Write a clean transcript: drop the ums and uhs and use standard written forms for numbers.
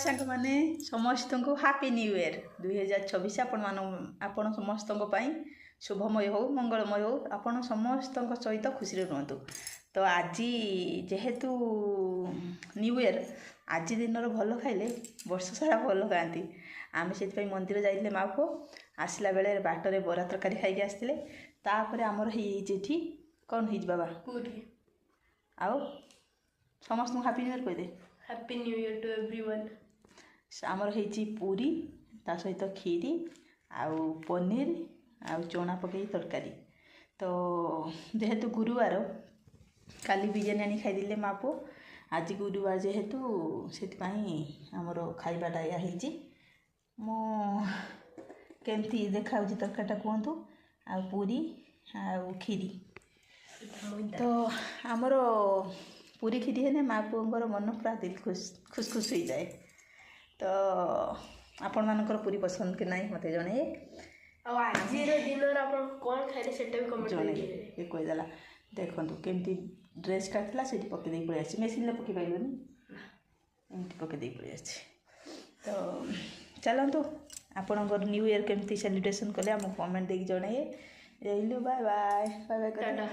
सांग मैंने समस्त को हैप्पी न्यू ईयर 2024 आपण समस्त शुभमय हो मंगलमय हो आपण समस्त सहित खुशी रुहतु। तो आज जेहेतु न्यू ईयर आज दिन भल खाइले वर्ष सारा भल खाती आम से मंदिर जाइले माँ पुओ आसला बेले बाटर बरा तरकारी खाई आसते तापर आमर होती कौन हो बाबा पूरी आउ समस्त हैप्पी न्यू ईयर कह दे happy new year to everyone. आमर होती पूरी ता सहित खीरी आउ पनीर आउ चना पकई तरकारी। तो जेहेतु गुरुवार काली बिरियानी आनी खाईदे माँ पुओ आज गुरुवार जेहेतु से आमर खाइबाटा या मो केमती देखा तरकारीटा कहतु आ पूरी आउ खीरी। तो आमर पूरी खीरी है माँ पुओर मन पूरा दिल खुश खुश खुश हो जाए। तो आपण मानकर पूरी पसंद के नहीं मत जन आज दिन कौन खाइले सेटा भी कमेंट ये कहीदेला देखु केमती ड्रेस काटला से पकईदे पलि आसी मेसीन पकई पारे एमती पकईदे पलि आसी। तो चलतु आपणकर न्यू ईयर केमती सेलिब्रेशन कले आमको कमेंट देकी जन रही। Bye bye bye bye.